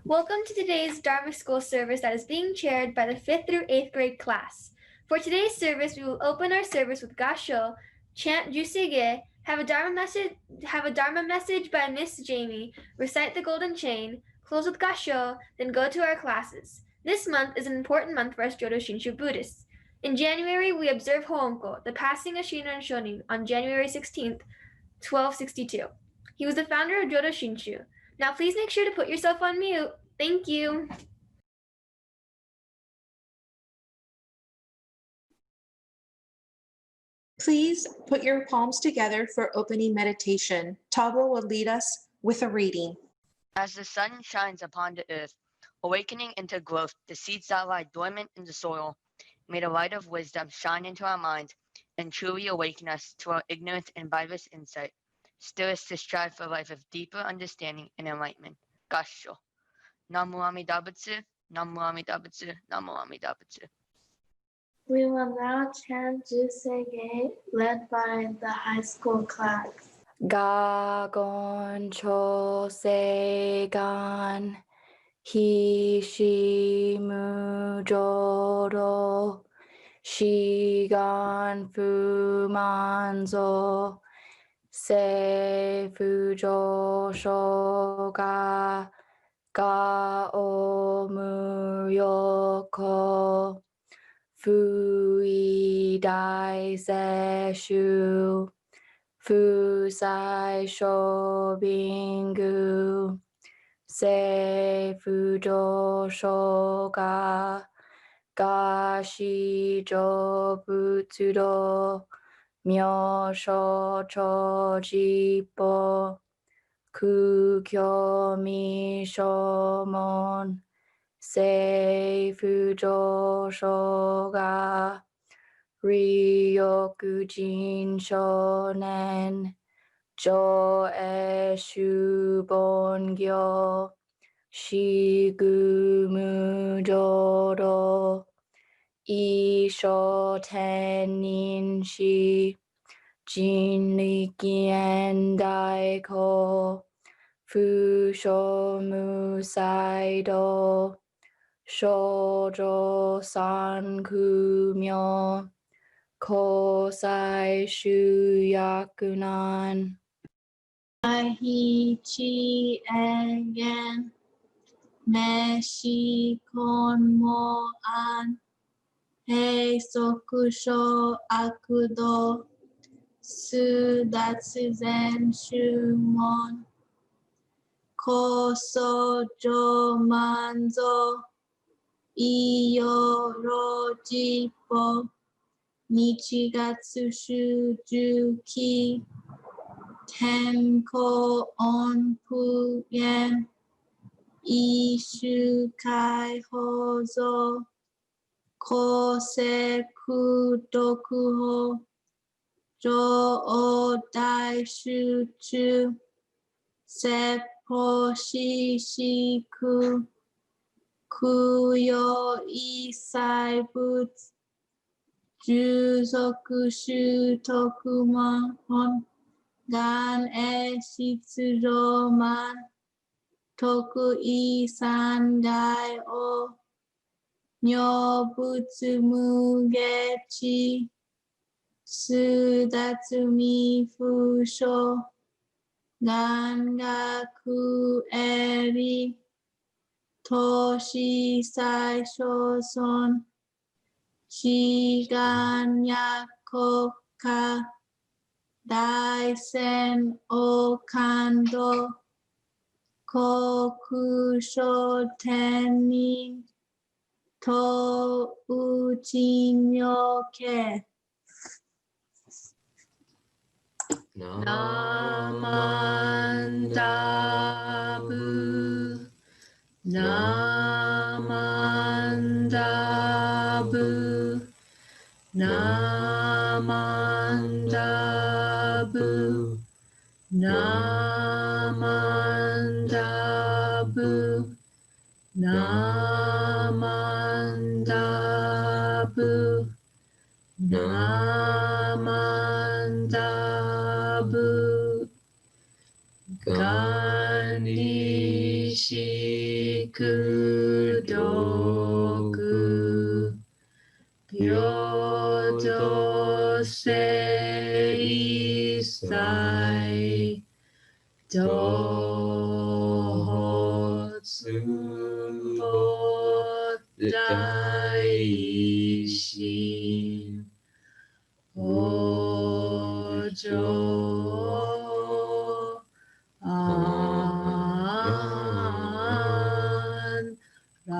Welcome to today's Dharma School service that is being chaired by the 5th through 8th grade class. For today's service, we will open our service with Gasho, chant Jusige, have a Dharma message by Miss Jamie, recite the Golden Chain, close with Gasho, then go to our classes. This month is an important month for us Jodo Shinshu Buddhists. In January, we observe Onko, the passing of Shinran Shonin, on January 16th, 1262. He was the founder of Jodo Shinshu. Now please make sure to put yourself on mute. Thank you. Please put your palms together for opening meditation. Tabo will lead us with a reading. As the sun shines upon the earth, awakening into growth the seeds that lie dormant in the soil, may the light of wisdom shine into our minds and truly awaken us to our ignorance and by this insight, stir us to strive for a life of deeper understanding and enlightenment. Gasho. Namu Amida Butsu, Namu Amida Butsu, Namu Amida Butsu. We will now chant Jusege, led by the high school class. Ga gon cho se gan hi shi mu joro shi gan fu manzo se fu jo sho ga o mu yoko fui dai se shu fu sai sho bingu se fu jo sho ga shi jo butsu do myo sho cho jippo ku kyo mi sho mon se fu jo sho ga ryoku jin shonen jo e shubon gyo shigu mu joro isho tenin shi jin rikien dai ko fusho mu saido shoujo san kumyo kosai shuyakunan Ahi chi engen me shi kon mo an hei sokusho akudo su datsu zen shumon koso jo manzo iyo ro jippo Nichigatsu Shujuki Tenko Onpu Yen Ishu Kai Hozo Koseku Dokuho Jo O Dai Shuchu Seppo Shishiku Kuyo Isai Butsu Juzoku Shutokumon Gan e Shitsuroman Toku I Sandai o Nyobutsu Mugechi Sudatsumi Fusho Gangaku Eri Toshi Sai Shoson Shiganyako ka Daisen o kando Kokusho tenin to uchinyoke. Namandabu, Namandabu, Namandabu, Namandabu, Namandabu, Namandabu, Ganishi 道具平等性際同発菩提心往生安楽。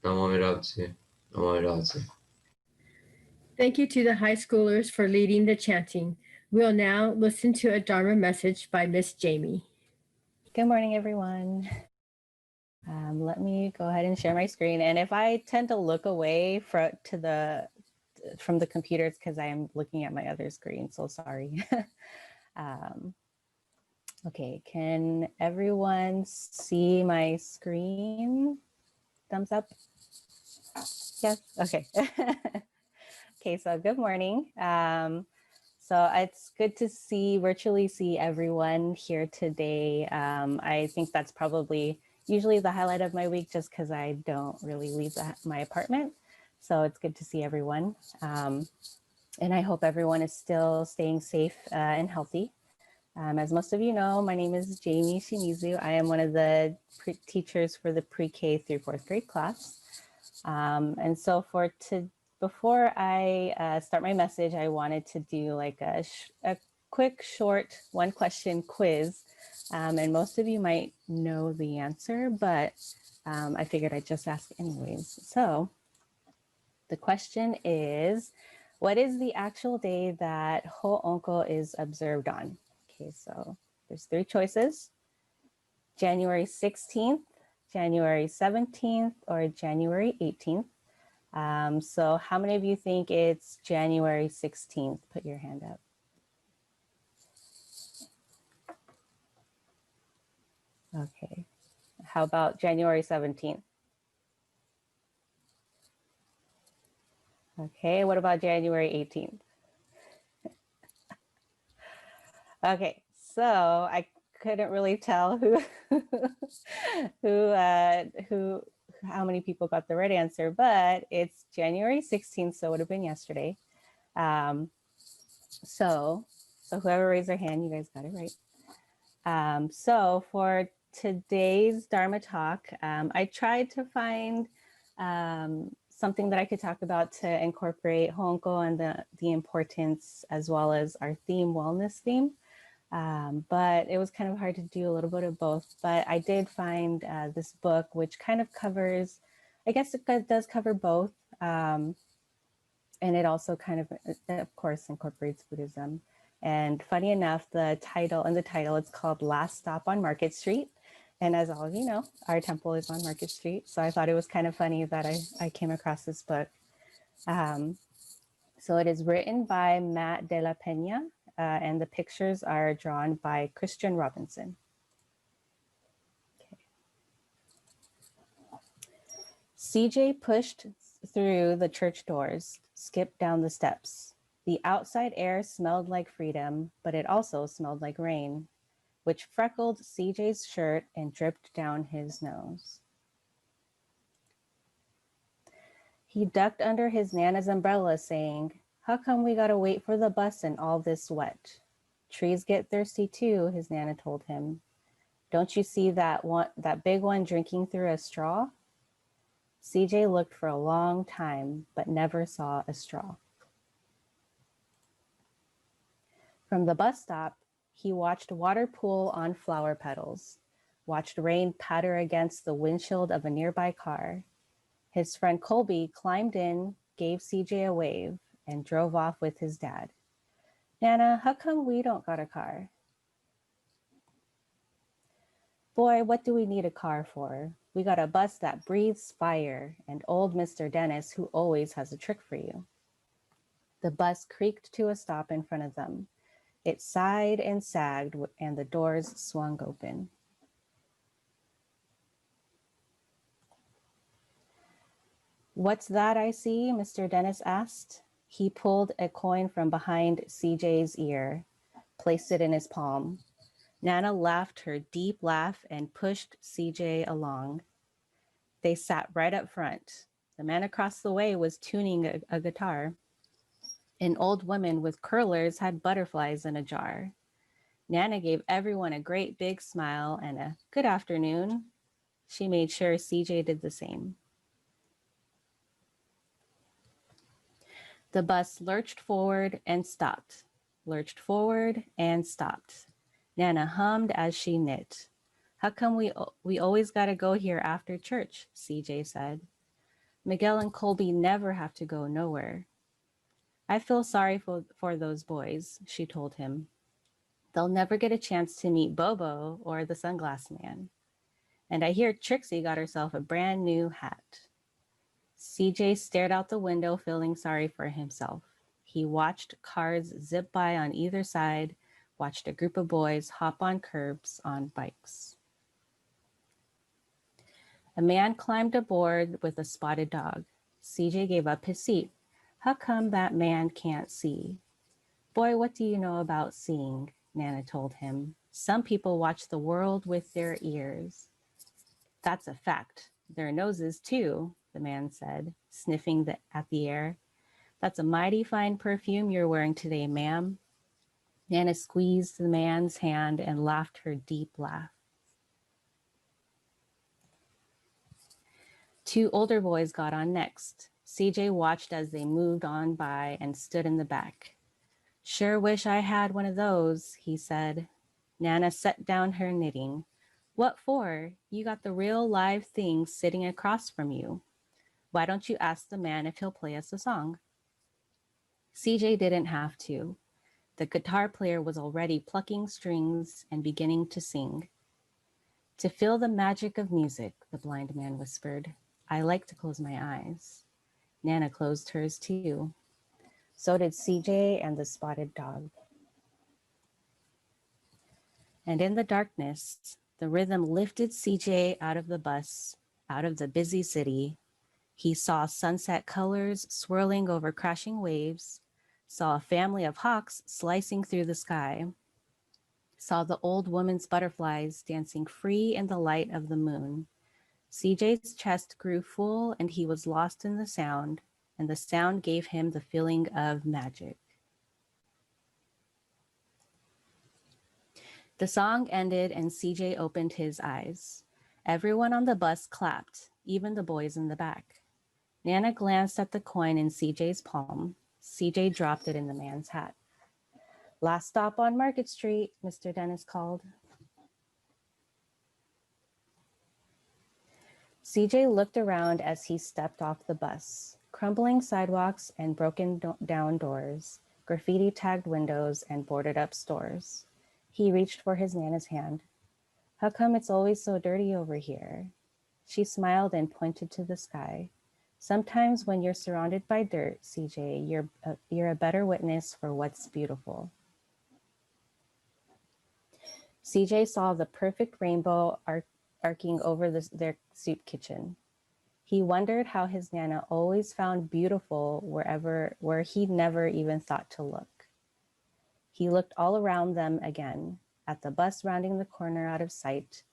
Namo Namo Namo. Thank you to the high schoolers for leading the chanting. We'll now listen to a Dharma message by Miss Jamie. Good morning, everyone. Let me go ahead and share my screen. And if I tend to look away from the computer, it's because I am looking at my other screen. So sorry. Okay, can everyone see my screen? Thumbs up. Yes. Okay. Okay. So good morning. So it's good to virtually see everyone here today. I think that's probably usually the highlight of my week just because I don't really leave my apartment. So it's good to see everyone. And I hope everyone is still staying safe and healthy. As most of you know, my name is Jamie Shimizu. I am one of the teachers for the pre-K through 4th grade class. And so before I start my message, I wanted to do like a quick, short one-question quiz. And most of you might know the answer, but I figured I'd just ask anyways. So the question is, what is the actual day that Onko is observed on? Okay, so there's 3 choices: January 16th, January 17th, or January 18th. So how many of you think it's January 16th? Put your hand up. Okay, how about January 17th? Okay, what about January 18th? Okay, so I couldn't really tell how many people got the right answer, but it's January 16th, so it would have been yesterday. So whoever raised their hand, you guys got it right. So for today's Dharma talk, I tried to find something that I could talk about to incorporate Onko and the importance, as well as our theme, wellness theme. But it was kind of hard to do a little bit of both. But I did find this book, which kind of covers, I guess it does cover both. And it also kind of course, incorporates Buddhism. And funny enough, the title, it's called Last Stop on Market Street. And as all of you know, our temple is on Market Street. So I thought it was kind of funny that I came across this book. So it is written by Matt de la Peña, and the pictures are drawn by Christian Robinson. Okay. CJ pushed through the church doors, skipped down the steps. The outside air smelled like freedom, but it also smelled like rain, which freckled CJ's shirt and dripped down his nose. He ducked under his Nana's umbrella, saying, "How come we gotta wait for the bus in all this wet?" "Trees get thirsty too," his Nana told him. "Don't you see that big one drinking through a straw?" CJ looked for a long time, but never saw a straw. From the bus stop, he watched water pool on flower petals, watched rain patter against the windshield of a nearby car. His friend Colby climbed in, gave CJ a wave, and drove off with his dad. "Nana, how come we don't got a car?" "Boy, what do we need a car for? We got a bus that breathes fire and old Mr. Dennis, who always has a trick for you." The bus creaked to a stop in front of them. It sighed and sagged, and the doors swung open. "What's that I see?" Mr. Dennis asked. He pulled a coin from behind CJ's ear. placed it in his palm. Nana laughed her deep laugh and pushed CJ along. They sat right up front. The man across the way was tuning a guitar. An old woman with curlers had butterflies in a jar. Nana gave everyone a great big smile and a good afternoon. She made sure CJ did the same. The bus lurched forward and stopped, lurched forward and stopped. Nana hummed as she knit. How come we always got to go here after church, CJ said. Miguel and Colby never have to go nowhere. I feel sorry for those boys, she told him. They'll never get a chance to meet Bobo or the sunglass man. And I hear Trixie got herself a brand new hat. CJ stared out the window, feeling sorry for himself. He watched cars zip by on either side, watched a group of boys hop on curbs on bikes. A man climbed aboard with a spotted dog. CJ gave up his seat. How come that man can't see? Boy, what do you know about seeing? Nana told him. Some people watch the world with their ears. That's a fact. Their noses too, the man said, sniffing at the air. That's a mighty fine perfume you're wearing today, ma'am. Nana squeezed the man's hand and laughed her deep laugh. Two older boys got on next. CJ watched as they moved on by and stood in the back. Sure wish I had one of those, he said. Nana set down her knitting. What for? You got the real live thing sitting across from you. Why don't you ask the man if he'll play us a song? CJ didn't have to. The guitar player was already plucking strings and beginning to sing. To feel the magic of music, the blind man whispered. I like to close my eyes. Nana closed hers too. So did CJ and the spotted dog. And in the darkness, the rhythm lifted CJ out of the bus, out of the busy city. He saw sunset colors swirling over crashing waves, saw a family of hawks slicing through the sky, saw the old woman's butterflies dancing free in the light of the moon. CJ's chest grew full and he was lost in the sound, and the sound gave him the feeling of magic. The song ended and CJ opened his eyes. Everyone on the bus clapped, even the boys in the back. Nana glanced at the coin in CJ's palm. CJ dropped it in the man's hat. Last stop on Market Street, Mr. Dennis called. CJ looked around as he stepped off the bus. Crumbling sidewalks and broken down doors, graffiti-tagged windows and boarded-up stores. He reached for his Nana's hand. How come it's always so dirty over here? She smiled and pointed to the sky. Sometimes when you're surrounded by dirt, CJ, you're a better witness for what's beautiful. CJ saw the perfect rainbow arcing over their soup kitchen. He wondered how his Nana always found beautiful where he'd never even thought to look. He looked all around them again, at the bus rounding the corner out of sight,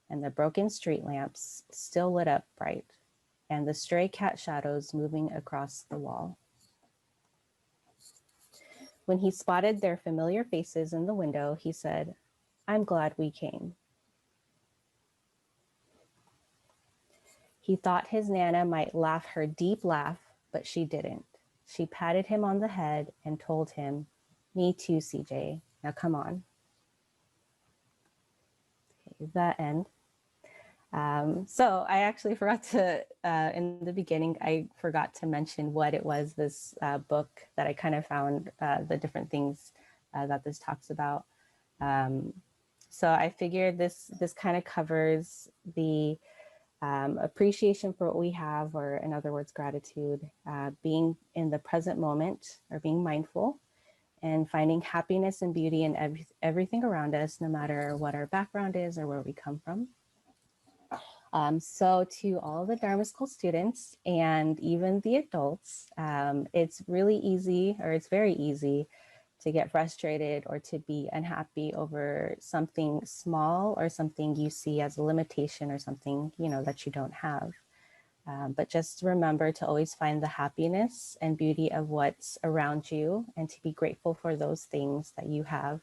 and the broken street lamps still lit up bright, and the stray cat shadows moving across the wall. When he spotted their familiar faces in the window, he said, I'm glad we came. He thought his Nana might laugh her deep laugh, but she didn't. She patted him on the head and told him, me too, CJ. Now come on. Okay, that end. So I actually forgot to, in the beginning, I forgot to mention what it was, this book that I kind of found, the different things that this talks about. So I figured this kind of covers the appreciation for what we have, or in other words, gratitude, being in the present moment or being mindful, and finding happiness and beauty in everything around us, no matter what our background is or where we come from. So to all the Dharma School students and even the adults, it's really easy, or it's very easy to get frustrated or to be unhappy over something small or something you see as a limitation or something, you know, that you don't have. But just remember to always find the happiness and beauty of what's around you and to be grateful for those things that you have,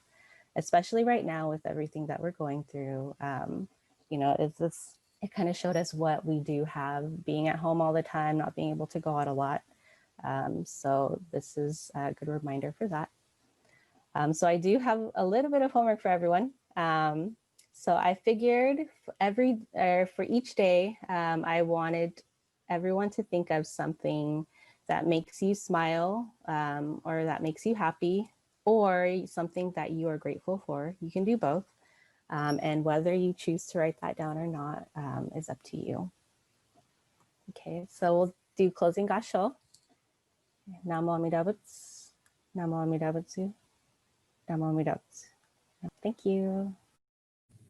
especially right now with everything that we're going through. You know, it kind of showed us what we do have, being at home all the time, not being able to go out a lot. So this is a good reminder for that. So I do have a little bit of homework for everyone. So I figured for each day, I wanted everyone to think of something that makes you smile or that makes you happy or something that you are grateful for. You can do both. And whether you choose to write that down or not is up to you. Okay, so we'll do closing gasho. Namo Amida Butsu. Namo Amida Butsu. Namo Amida Butsu. Thank you.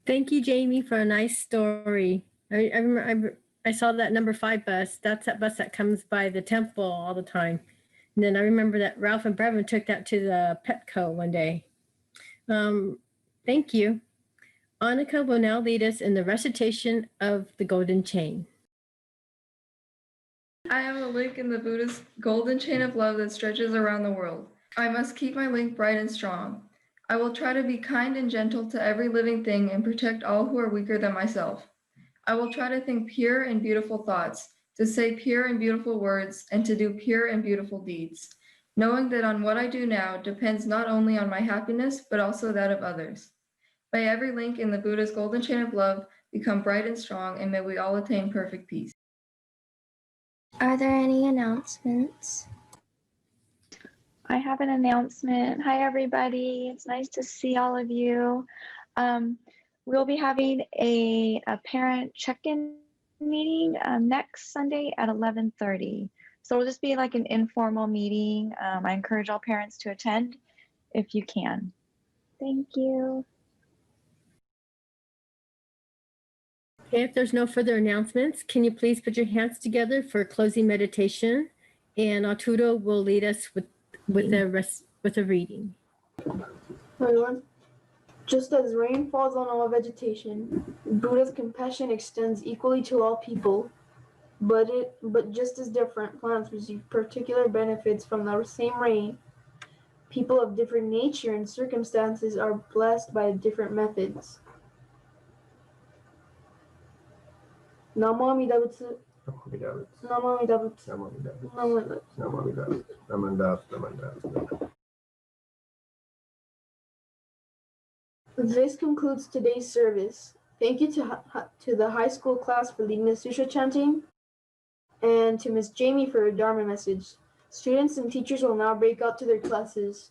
Thank you, Jamie, for a nice story. I remember I saw that number 5 bus. That's that bus that comes by the temple all the time. And then I remember that Ralph and Brevin took that to the Petco one day. Thank you. Annika will now lead us in the recitation of the golden chain. I am a link in the Buddha's golden chain of love that stretches around the world. I must keep my link bright and strong. I will try to be kind and gentle to every living thing and protect all who are weaker than myself. I will try to think pure and beautiful thoughts, to say pure and beautiful words, and to do pure and beautiful deeds, knowing that on what I do now depends not only on my happiness, but also that of others. May every link in the Buddha's golden chain of love become bright and strong, and may we all attain perfect peace. Are there any announcements? I have an announcement. Hi, everybody. It's nice to see all of you. We'll be having a parent check-in meeting next Sunday at 11:30. So it'll just be like an informal meeting. I encourage all parents to attend if you can. Thank you. Okay, if there's no further announcements, can you please put your hands together for closing meditation? And Arturo will lead us with a reading. Everyone, just as rain falls on all vegetation, Buddha's compassion extends equally to all people, but just as different plants receive particular benefits from the same rain, people of different nature and circumstances are blessed by different methods. Namo Amida Butsu. Namo Amida Butsu. Namo Amida Butsu. Namo Amida Butsu. Namo Amida Butsu. Namo Amida Butsu. This concludes today's service. Thank you to the high school class for leading the sutra chanting, and to Miss Jamie for her Dharma message. Students and teachers will now break out to their classes.